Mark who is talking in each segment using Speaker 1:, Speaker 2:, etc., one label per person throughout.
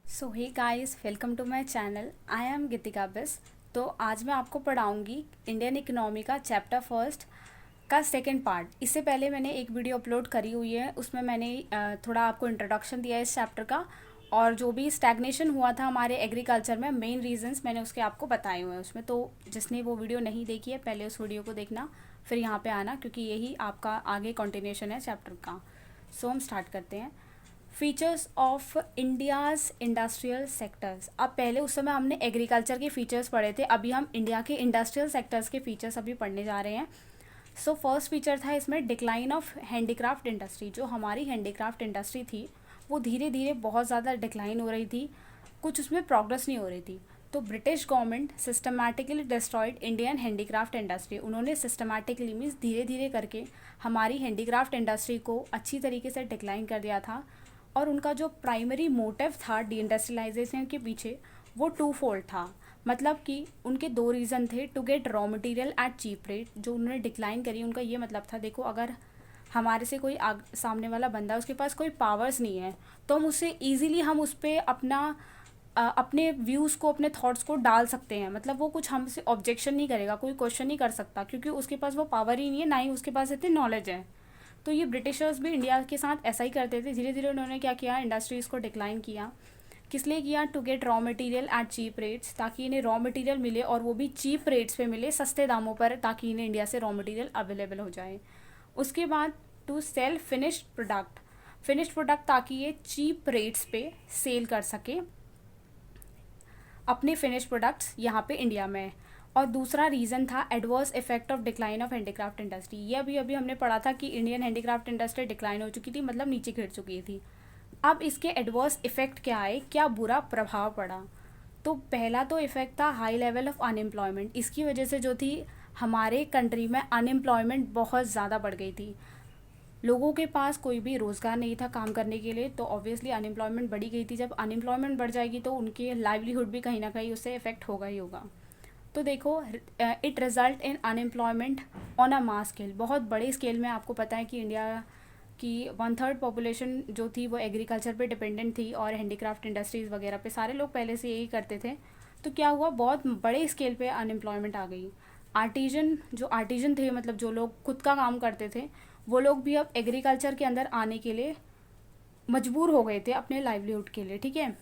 Speaker 1: So hey guys, welcome to my channel. I am Geetika बिस। तो आज मैं आपको पढ़ाऊंगी इंडियन इकोनॉमी का चैप्टर फर्स्ट का सेकंड पार्ट। इससे पहले मैंने एक वीडियो अपलोड करी हुई है, उसमें मैंने थोड़ा आपको इंट्रोडक्शन दिया है इस चैप्टर का, और जो भी स्टैग्नेशन हुआ था हमारे एग्रीकल्चर में, मेन रीजंस मैंने उसके आपको बताए हुए हैं उसमें। तो जिसने वो वीडियो नहीं देखी है, पहले उस वीडियो को देखना, फिर यहाँ पे आना, क्योंकि यही आपका आगे कंटिन्यूशन है चैप्टर का। सो हम स्टार्ट करते हैं। Features of India's industrial sectors. अब पहले उस समय हमने एग्रीकल्चर के फीचर्स पढ़े थे, अभी हम इंडिया के इंडस्ट्रियल सेक्टर्स के फीचर्स अभी पढ़ने जा रहे हैं। सो फर्स्ट फीचर था इसमें डिक्लाइन ऑफ हैंडीक्राफ्ट इंडस्ट्री। जो हमारी हैंडीक्राफ्ट इंडस्ट्री थी वो धीरे धीरे बहुत ज़्यादा डिक्लाइन हो रही थी, कुछ उसमें प्रोग्रेस नहीं हो रही थी। तो British government systematically destroyed Indian handicraft industry. उन्होंने सिस्टमैटिकली मीन्स धीरे धीरे करके हमारी हैंडीक्राफ्ट इंडस्ट्री को अच्छी तरीके से डिक्लाइन कर दिया था। और उनका जो प्राइमरी मोटिव था डी इंडस्ट्रियलाइजेशन के पीछे, वो टू फोल्ड था। मतलब कि उनके दो रीज़न थे। To get raw material at cheap rate, जो उन्होंने डिक्लाइन करी, उनका ये मतलब था, देखो अगर हमारे से कोई सामने वाला बंदा, उसके पास कोई पावर्स नहीं है, तो हम उससे ईजिली हम उस पर अपने व्यूज़ को, अपने थॉट्स को डाल सकते हैं। मतलब वो कुछ हमसे ऑब्जेक्शन नहीं करेगा, कोई क्वेश्चन नहीं कर सकता, क्योंकि उसके पास वो पावर ही नहीं है, ना ही उसके पास इतनी नॉलेज है। तो ये ब्रिटिशर्स भी इंडिया के साथ ऐसा ही करते थे। धीरे धीरे उन्होंने क्या किया, इंडस्ट्रीज़ को डिक्लाइन किया। किस लिए किया? To get raw material at cheap rates, ताकि इन्हें रॉ मटेरियल मिले, और वो भी चीप रेट्स पे मिले, सस्ते दामों पर, ताकि इन्हें इंडिया से रॉ मटेरियल अवेलेबल हो जाए। उसके बाद टू सेल फिनिश्ड प्रोडक्ट, ताकि ये चीप रेट्स पे सेल कर सके अपने फिनिश प्रोडक्ट्स यहाँ पे इंडिया में। और दूसरा रीज़न था adverse effect of decline of handicraft industry. ये अभी हमने पढ़ा था कि इंडियन हैंडीक्राफ्ट इंडस्ट्री डिक्लाइन हो चुकी थी, मतलब नीचे गिर चुकी थी। अब इसके एडवर्स इफेक्ट क्या आए, क्या बुरा प्रभाव पड़ा? तो पहला तो इफेक्ट था हाई लेवल ऑफ अनएम्प्लॉयमेंट। इसकी वजह से जो थी हमारे कंट्री में अनएम्प्लॉयमेंट बहुत ज़्यादा बढ़ गई थी। लोगों के पास कोई भी रोज़गार नहीं था काम करने के लिए, तो ऑब्वियसली अनएम्प्लॉयमेंट बढ़ी गई थी। जब अनएम्प्लॉयमेंट बढ़ जाएगी तो उनके लाइवलीहुड भी कहीं ना कहीं उससे इफेक्ट होगा ही होगा। तो देखो, it result in unemployment on a mass scale. बहुत बड़े स्केल में आपको पता है कि इंडिया की 1/3 पॉपुलेशन जो थी वो एग्रीकल्चर पे डिपेंडेंट थी, और हैंडीक्राफ्ट इंडस्ट्रीज़ वगैरह पे सारे लोग पहले से यही करते थे। तो क्या हुआ, बहुत बड़े स्केल पे अनएम्प्लॉयमेंट आ गई। आर्टिजन थे, मतलब जो लोग खुद का काम करते थे, वो लोग भी अब एग्रीकल्चर के अंदर आने के लिए मजबूर हो गए थे अपने लाइवलीहुड के लिए, ठीक है,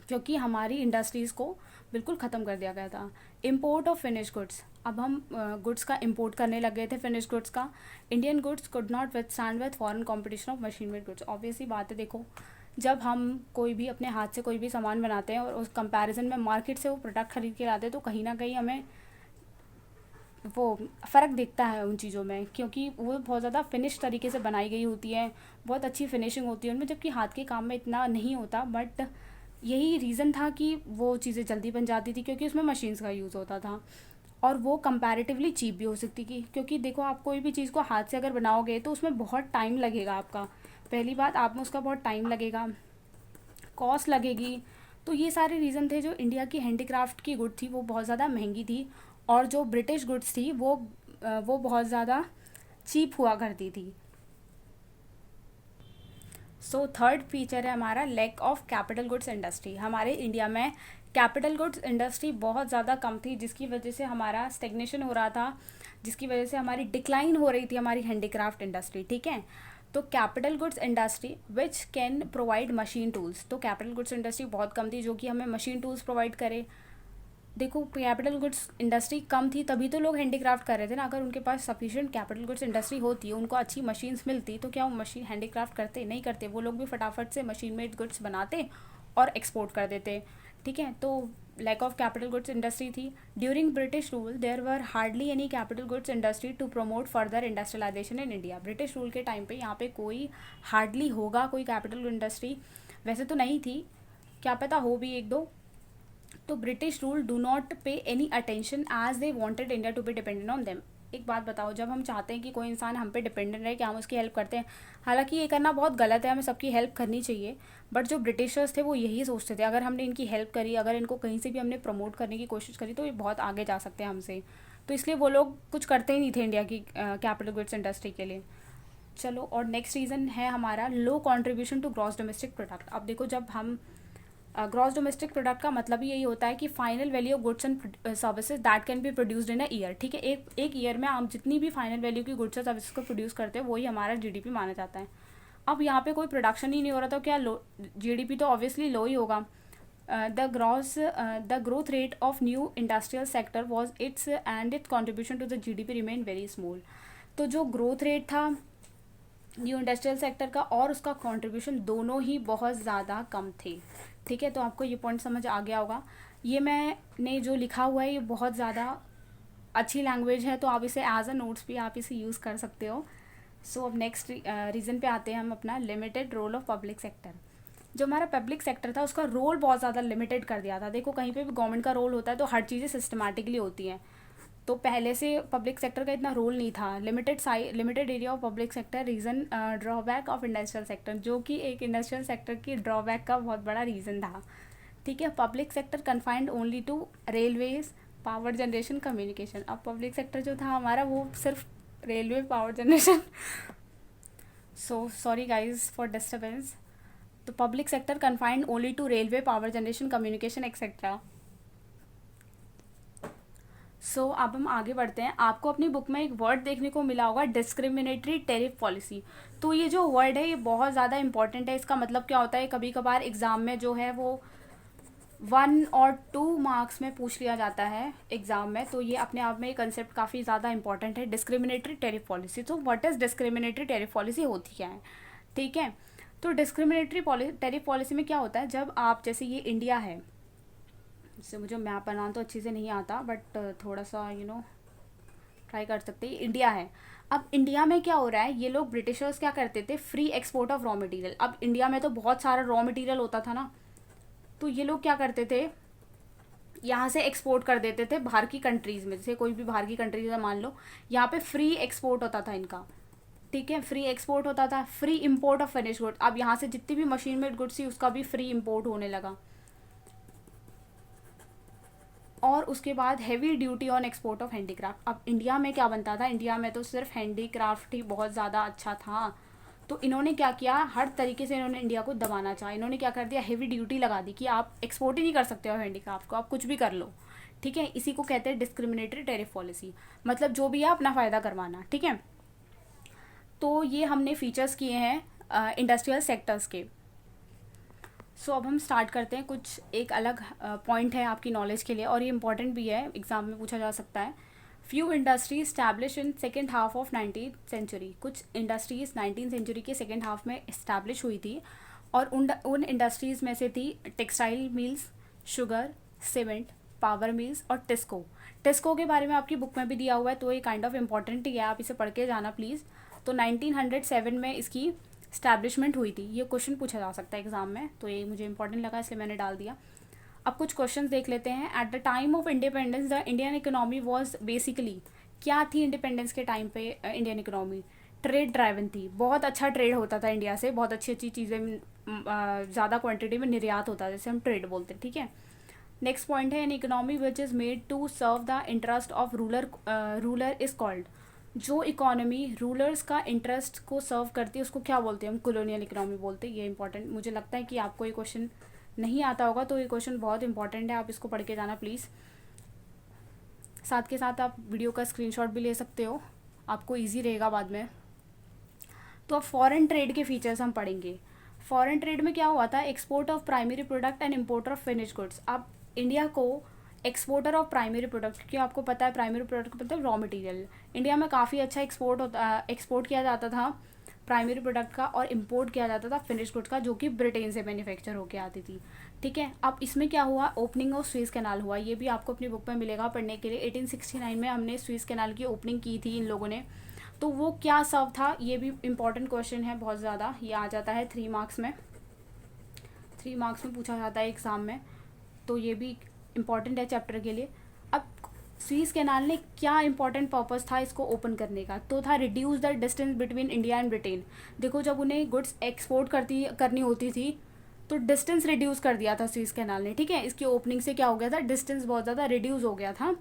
Speaker 1: क्योंकि हमारी इंडस्ट्रीज़ को बिल्कुल ख़त्म कर दिया गया था। इम्पोर्ट ऑफ फिनिश गुड्स, अब हम गुड्स का इम्पोर्ट करने लग गए थे, फिनिश गुड्स का। Indian goods could not withstand with foreign competition of machine made goods. Obviously बात है, देखो जब हम कोई भी अपने हाथ से कोई भी सामान बनाते हैं और उस कंपैरिजन में मार्केट से वो प्रोडक्ट खरीद के लाते हैं, तो कहीं ना कहीं हमें वो फ़र्क दिखता है उन चीज़ों में, क्योंकि वो बहुत ज़्यादा फिनिश तरीके से बनाई गई होती है, बहुत अच्छी फिनिशिंग होती है उनमें, जबकि हाथ के काम में इतना नहीं होता। बट यही रीज़न था कि वो चीज़ें जल्दी बन जाती थी, क्योंकि उसमें मशीन्स का यूज़ होता था, और वो कंपैरेटिवली चीप भी हो सकती थी। क्योंकि देखो, आप कोई भी चीज़ को हाथ से अगर बनाओगे तो उसमें बहुत टाइम लगेगा आपका। पहली बात, आप में उसका बहुत टाइम लगेगा, कॉस्ट लगेगी। तो ये सारे रीज़न थे जो इंडिया की हैंडीक्राफ्ट की गुड थी वो बहुत ज़्यादा महंगी थी, और जो ब्रिटिश गुड्स थी वो बहुत ज़्यादा चीप हुआ करती थी। सो थर्ड फीचर है हमारा lack of capital goods industry. हमारे इंडिया में कैपिटल गुड्स इंडस्ट्री बहुत ज़्यादा कम थी, जिसकी वजह से हमारा स्टेग्नेशन हो रहा था, जिसकी वजह से हमारी डिक्लाइन हो रही थी हमारी हैंडीक्राफ्ट इंडस्ट्री, ठीक है। तो capital goods industry which can provide machine tools, तो कैपिटल गुड्स इंडस्ट्री बहुत कम थी जो कि हमें मशीन टूल्स प्रोवाइड करे। देखो, कैपिटल गुड्स इंडस्ट्री कम थी तभी तो लोग हैंडीक्राफ्ट कर रहे थे ना। अगर उनके पास सफिशिएंट कैपिटल गुड्स इंडस्ट्री होती, उनको अच्छी मशीन्स मिलती, तो क्या वो मशीन हैंडीक्राफ्ट करते? नहीं करते। वो लोग भी फटाफट से मशीन मेड गुड्स बनाते और एक्सपोर्ट कर देते, ठीक है। तो lack of capital goods industry थी। During British rule there were hardly any capital goods industry to promote further industrialization in India. British rule के टाइम पे यहाँ पे कोई हार्डली होगा कोई कैपिटल इंडस्ट्री, वैसे तो नहीं थी, क्या पता हो भी एक दो। तो British rule do not pay any attention as they wanted India to be dependent on them. एक बात बताओ, जब हम चाहते हैं कि कोई इंसान हम पे डिपेंडेंट रहे, कि हम उसकी हेल्प करते हैं, हालांकि ये करना बहुत गलत है, हमें सबकी हेल्प करनी चाहिए, बट जो ब्रिटिशर्स थे वो यही सोचते थे, अगर हमने इनकी हेल्प करी, अगर इनको कहीं से भी हमने प्रमोट करने की कोशिश करी, तो ये बहुत आगे जा सकते हैं हमसे। तो इसलिए वो लोग कुछ करते ही नहीं थे इंडिया की कैपिटल गुड्स इंडस्ट्री के लिए। चलो, और नेक्स्ट रीज़न है हमारा low contribution to gross domestic product. अब देखो, जब हम ग्रॉस डोमेस्टिक प्रोडक्ट का मतलब ही यही होता है कि final value of goods and services that can be produced in a year. ठीक है, एक ईयर में हम जितनी भी फाइनल वैल्यू की गुड्स और सर्विसेज को प्रोड्यूस करते हैं वही हमारा जीडीपी माना जाता है। अब यहाँ पे कोई प्रोडक्शन ही नहीं हो रहा, तो क्या लो जीडीपी तो ऑब्वियसली लो ही होगा। The growth rate of new industrial sector was its and its contribution to the GDP remain very small. तो जो ग्रोथ रेट था न्यू इंडस्ट्रियल सेक्टर का और उसका कंट्रीब्यूशन दोनों ही बहुत ज़्यादा कम थे। ठीक है, तो आपको ये पॉइंट समझ आ गया होगा। ये मैंने जो लिखा हुआ है ये बहुत ज़्यादा अच्छी लैंग्वेज है, तो आप इसे एज अ नोट्स भी आप इसे यूज़ कर सकते हो। सो अब नेक्स्ट रीज़न पे आते हैं हम अपना, limited role of public sector. जो हमारा पब्लिक सेक्टर था उसका रोल बहुत ज़्यादा लिमिटेड कर दिया था। देखो, कहीं पे भी गवर्नमेंट का रोल होता है तो हर चीज़ें सिस्टमैटिकली होती हैं, तो पहले से पब्लिक सेक्टर का इतना रोल नहीं था। Limited area of public sector reason drawback of industrial sector, जो कि एक इंडस्ट्रियल सेक्टर की ड्रॉबैक का बहुत बड़ा रीज़न था। ठीक है, public sector confined only to railways, power generation, communication. अब पब्लिक सेक्टर जो था हमारा वो सिर्फ railway, power generation so sorry guys for disturbance. तो public sector confined only to railway, power generation, communication etcetera. So अब हम आगे बढ़ते हैं। आपको अपनी बुक में एक वर्ड देखने को मिला होगा, डिस्क्रिमिनेटरी टैरिफ पॉलिसी। तो ये जो वर्ड है ये बहुत ज़्यादा इंपॉर्टेंट है। इसका मतलब क्या होता है, कभी कभार एग्ज़ाम में जो है वो 1 और 2 मार्क्स में पूछ लिया जाता है एग्ज़ाम में, तो ये अपने आप में ये कंसेप्ट काफ़ी ज़्यादा इंपॉर्टेंट है, डिस्क्रिमिनेटरी टैरिफ पॉलिसी। तो what is discriminatory tariff policy, होती क्या है? ठीक है, तो डिस्क्रिमिनेटरी टैरिफ पॉलिसी में क्या होता है, जब आप, जैसे ये इंडिया है, इससे मुझे मैप बनाना तो अच्छे से नहीं आता बट थोड़ा सा ट्राई कर सकते हैं। इंडिया है, अब इंडिया में क्या हो रहा है, ये लोग ब्रिटिशर्स क्या करते थे, free export of raw material. अब इंडिया में तो बहुत सारा रॉ मटेरियल होता था ना, तो ये लोग क्या करते थे, यहाँ से एक्सपोर्ट कर देते थे बाहर की कंट्रीज़ में। जैसे कोई भी बाहर की कंट्रीज है, मान लो यहाँ पे फ्री एक्सपोर्ट होता था इनका। ठीक है, फ्री एक्सपोर्ट होता था, free import of finish goods. अब यहाँ से जितनी भी मशीन मेड गुड्स थी उसका भी फ्री इम्पोर्ट होने लगा। और उसके बाद heavy duty on export of handicraft. अब इंडिया में क्या बनता था, इंडिया में तो सिर्फ हैंडीक्राफ्ट ही बहुत ज़्यादा अच्छा था, तो इन्होंने क्या किया, हर तरीके से इन्होंने इंडिया को दबाना चाहा। इन्होंने क्या कर दिया, हेवी ड्यूटी लगा दी कि आप एक्सपोर्ट ही नहीं कर सकते हो हैंडीक्राफ्ट को, आप कुछ भी कर लो। ठीक है, इसी को कहते हैं डिस्क्रिमिनेटरी टैरिफ पॉलिसी, मतलब जो भी है अपना फ़ायदा करवाना। ठीक है, तो ये हमने फीचर्स किए हैं इंडस्ट्रियल सेक्टर्स के। सो अब हम स्टार्ट करते हैं। कुछ एक अलग पॉइंट है आपकी नॉलेज के लिए और ये इंपॉर्टेंट भी है, एग्जाम में पूछा जा सकता है। Few industry establish in second half of 19th century. कुछ इंडस्ट्रीज़ 19th सेंचुरी के सेकेंड हाफ में इस्टेब्लिश हुई थी और उन इंडस्ट्रीज़ में से थी textile mills, sugar, cement, power mills और टिस्को। टिस्को के बारे में आपकी बुक में भी दिया हुआ है, तो ये काइंड ऑफ इम्पॉर्टेंट ही है, आप इसे पढ़ के जाना प्लीज़। तो 1907 में इसकी स्टैब्लिशमेंट हुई थी। ये क्वेश्चन पूछा जा सकता है एग्जाम में, तो ये मुझे इंपॉर्टेंट लगा इसलिए मैंने डाल दिया। अब कुछ क्वेश्चंस देख लेते हैं। At the time of independence the Indian economy was basically, क्या थी इंडिपेंडेंस के टाइम पे इंडियन इकोनॉमी, ट्रेड ड्राइवन थी। बहुत अच्छा ट्रेड होता था इंडिया से, बहुत अच्छी अच्छी चीज़ें ज़्यादा क्वांटिटी में निर्यात होता है, जैसे हम ट्रेड बोलते हैं। ठीक है, नेक्स्ट पॉइंट है, an economy which is made to serve the interest of ruler is called. जो इकोनॉमी रूलर्स का इंटरेस्ट को सर्व करती है उसको क्या बोलते हैं हम, कॉलोनियल इकोनॉमी बोलते हैं। ये इंपॉर्टेंट, मुझे लगता है कि आपको ये क्वेश्चन नहीं आता होगा, तो ये क्वेश्चन बहुत इंपॉर्टेंट है, आप इसको पढ़ के जाना प्लीज़। साथ के साथ आप वीडियो का स्क्रीनशॉट भी ले सकते हो, आपको इजी रहेगा बाद में। तो अब फॉरेन ट्रेड के फीचर्स हम पढ़ेंगे। फॉरेन ट्रेड में क्या हुआ था, export of primary product and importer of finish goods. अब इंडिया को एक्सपोर्टर ऑफ प्राइमरी प्रोडक्ट, क्योंकि आपको पता है प्राइमरी प्रोडक्ट मतलब रॉ मटेरियल, इंडिया में काफ़ी अच्छा एक्सपोर्ट किया जाता था प्राइमरी प्रोडक्ट का, और इंपोर्ट किया जाता था फिनिश गुड्स का, जो कि ब्रिटेन से मैन्युफैक्चर होकर आती थी। ठीक है, अब इसमें क्या हुआ, ओपनिंग ऑफ स्विस कैनाल हुआ। ये भी आपको अपनी बुक में मिलेगा पढ़ने के लिए। 1869 में हमने स्विस कैनाल की ओपनिंग की थी इन लोगों ने। तो वो क्या सब था, ये भी इंपॉर्टेंट क्वेश्चन है बहुत ज़्यादा, ये आ जाता है 3 मार्क्स में, 3 मार्क्स में पूछा जाता है एग्ज़ाम में, तो ये भी इम्पॉर्टेंट है चैप्टर के लिए। अब स्विस कैनाल ने क्या इंपॉर्टेंट पर्पस था इसको ओपन करने का, तो था reduce the distance between India and Britain. देखो, जब उन्हें गुड्स एक्सपोर्ट करनी होती थी तो डिस्टेंस रिड्यूस कर दिया था स्विस कैनाल ने। ठीक है, इसकी ओपनिंग से क्या हो गया था, डिस्टेंस बहुत ज़्यादा रिड्यूस हो गया था।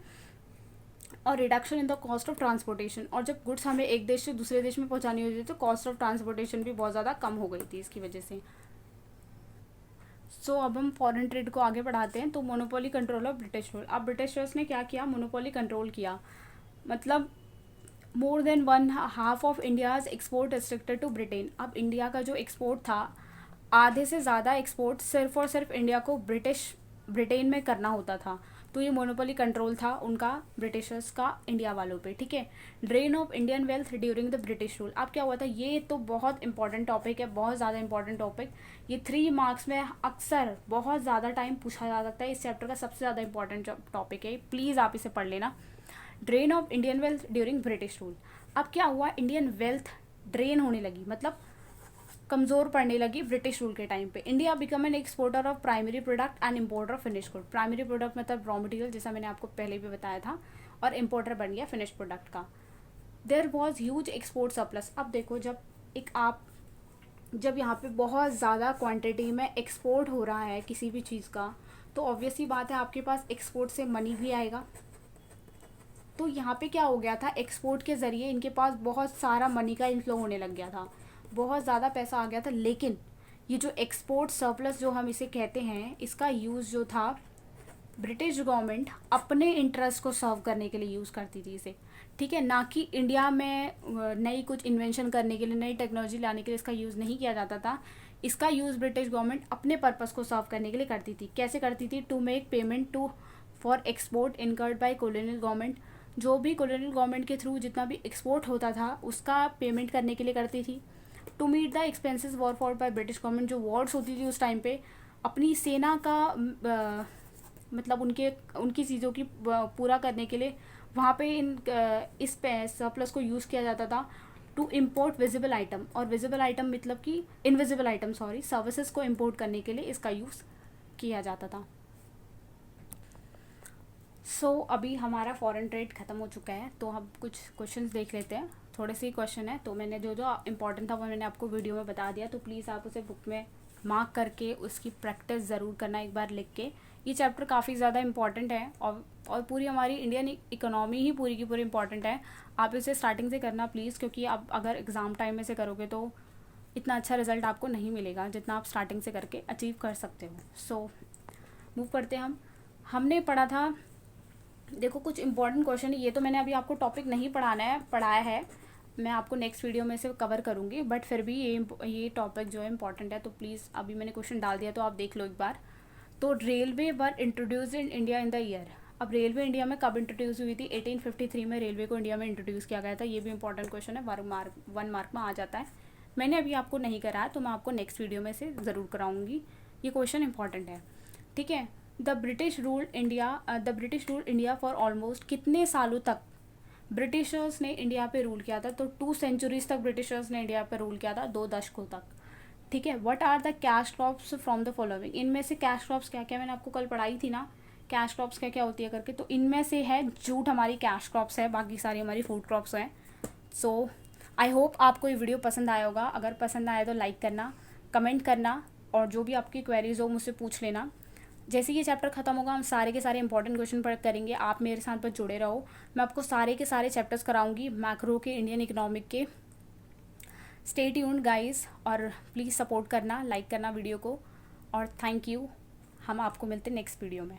Speaker 1: और reduction in the cost of transportation, और जब गुड्स हमें एक देश से दूसरे देश में पहुंचानी होती थी तो कॉस्ट ऑफ ट्रांसपोर्टेशन भी बहुत ज़्यादा कम हो गई थी इसकी वजह से। सो अब हम फॉरेन ट्रेड को आगे बढ़ाते हैं। तो monopoly control of British rule. अब ब्रिटिशर्स ने क्या किया, मोनोपोली कंट्रोल किया, मतलब more than one half of India's export restricted to Britain. अब इंडिया का जो एक्सपोर्ट था, आधे से ज़्यादा एक्सपोर्ट सिर्फ और सिर्फ इंडिया को ब्रिटेन में करना होता था। तो ये मोनोपोली कंट्रोल था उनका, ब्रिटिशर्स का इंडिया वालों पे, ठीक है। Drain of Indian wealth during the British rule. अब क्या हुआ था, ये तो बहुत इंपॉर्टेंट टॉपिक है, बहुत ज़्यादा इंपॉर्टेंट टॉपिक। ये 3 मार्क्स में अक्सर बहुत ज़्यादा टाइम पूछा जा सकता है। इस चैप्टर का सबसे ज़्यादा इंपॉर्टेंट टॉपिक है, प्लीज़ आप इसे पढ़ लेना। Drain of Indian wealth during British rule. अब क्या हुआ, इंडियन वेल्थ ड्रेन होने लगी, मतलब कमज़ोर पड़ने लगी ब्रिटिश रूल के टाइम पे। India become an exporter of primary product and importer of finish good. Primary product मतलब रॉ मटेरियल, जैसा मैंने आपको पहले भी बताया था, और इम्पोर्टर बन गया फिनिश प्रोडक्ट का। There was huge export surplus. अब देखो, जब यहाँ पे बहुत ज़्यादा क्वांटिटी में एक्सपोर्ट हो रहा है किसी भी चीज़ का, तो ऑब्वियस ही बात है आपके पास एक्सपोर्ट से मनी भी आएगा। तो यहाँ पे क्या हो गया था, एक्सपोर्ट के ज़रिए इनके पास बहुत सारा मनी का इनफ्लो होने लग गया था, बहुत ज़्यादा पैसा आ गया था। लेकिन ये जो एक्सपोर्ट सरप्लस जो हम इसे कहते हैं, इसका यूज़ जो था, ब्रिटिश गवर्नमेंट अपने इंटरेस्ट को सर्व करने के लिए यूज़ करती थी इसे, ठीक है, ना कि इंडिया में नई कुछ इन्वेंशन करने के लिए, नई टेक्नोलॉजी लाने के लिए इसका यूज़ नहीं किया जाता था। इसका यूज़ ब्रिटिश गवर्नमेंट अपने पर्पस को सर्व करने के लिए करती थी। कैसे करती थी, to make payment to for export incurred by colonial government. जो भी कॉलोनियल गवर्नमेंट के थ्रू जितना भी एक्सपोर्ट होता था उसका पेमेंट करने के लिए करती थी। To meet the expenses war for by British government. जो वॉर्स होती थी उस टाइम पे, अपनी सेना का मतलब उनकी चीज़ों की पूरा करने के लिए वहाँ पे इस सरप्लस को यूज़ किया जाता था। टू इम्पोर्ट विजिबल आइटम, और विजिबल आइटम मतलब कि इनविजिबल आइटम, सॉरी, सर्विसेज को इम्पोर्ट करने के लिए इसका यूज़ किया जाता था। अभी हमारा फॉरेन ट्रेड ख़त्म हो चुका है, तो हम कुछ क्वेश्चंस देख लेते हैं। थोड़े से क्वेश्चन है, तो मैंने जो जो इम्पोर्टेंट था वो मैंने आपको वीडियो में बता दिया, तो प्लीज़ आप उसे बुक में मार्क करके उसकी प्रैक्टिस ज़रूर करना एक बार लिख के। ये चैप्टर काफ़ी ज़्यादा इंपॉर्टेंट है, और पूरी हमारी इंडियन इकोनॉमी ही पूरी की पूरी इंपॉर्टेंट है। आप इसे स्टार्टिंग से करना प्लीज़, क्योंकि आप अगर एग्ज़ाम टाइम में से करोगे तो इतना अच्छा रिजल्ट आपको नहीं मिलेगा जितना आप स्टार्टिंग से करके अचीव कर सकते हो। मूव करते हैं हमने पढ़ा था, देखो कुछ इंपॉर्टेंट क्वेश्चन, ये तो मैंने अभी आपको टॉपिक नहीं पढ़ाया है, मैं आपको नेक्स्ट वीडियो में से कवर करूँगी, बट फिर भी ये टॉपिक जो है इंपॉर्टेंट है, तो प्लीज़ अभी मैंने क्वेश्चन डाल दिया तो आप देख लो एक बार। तो railway were introduced in India in the year. अब रेलवे इंडिया में कब इंट्रोड्यूस हुई थी, 1853 में रेलवे को इंडिया में इंट्रोड्यूस किया गया था। ये भी इंपॉर्टेंट क्वेश्चन है, 1 मार्क में आ जाता है। मैंने अभी आपको नहीं कराया, तो मैं आपको नेक्स्ट वीडियो में से ज़रूर कराऊँगी, ये क्वेश्चन इंपॉर्टेंट है, ठीक है। The British rule India for almost, कितने सालों तक ब्रिटिशर्स ने इंडिया पे रूल किया था, तो 2 सेंचुरीज तक ब्रिटिशर्स ने इंडिया पे रूल किया था, 2 दशकों तक, ठीक है। What are the cash crops from the following. इनमें से कैश क्रॉप्स क्या क्या, मैंने आपको कल पढ़ाई थी ना, कैश क्रॉप्स क्या क्या होती है करके, तो इनमें से है जूट, हमारी कैश क्रॉप्स है, बाकी सारी हमारी फूड क्रॉप्स हैं। सो आई होप आपको ये वीडियो पसंद आया होगा। अगर पसंद आया तो लाइक करना, कमेंट करना, और जो भी आपकी क्वेरीज हो मुझसे पूछ लेना। जैसे ये चैप्टर खत्म होगा हम सारे के सारे इंपॉर्टेंट क्वेश्चन पढ़ करेंगे। आप मेरे साथ पर जुड़े रहो, मैं आपको सारे के सारे चैप्टर्स कराऊंगी, मैक्रो के, इंडियन इकोनॉमिक के। स्टे ट्यून्ड गाइस, और प्लीज़ सपोर्ट करना, लाइक करना वीडियो को, और थैंक यू। हम आपको मिलते हैं नेक्स्ट वीडियो में।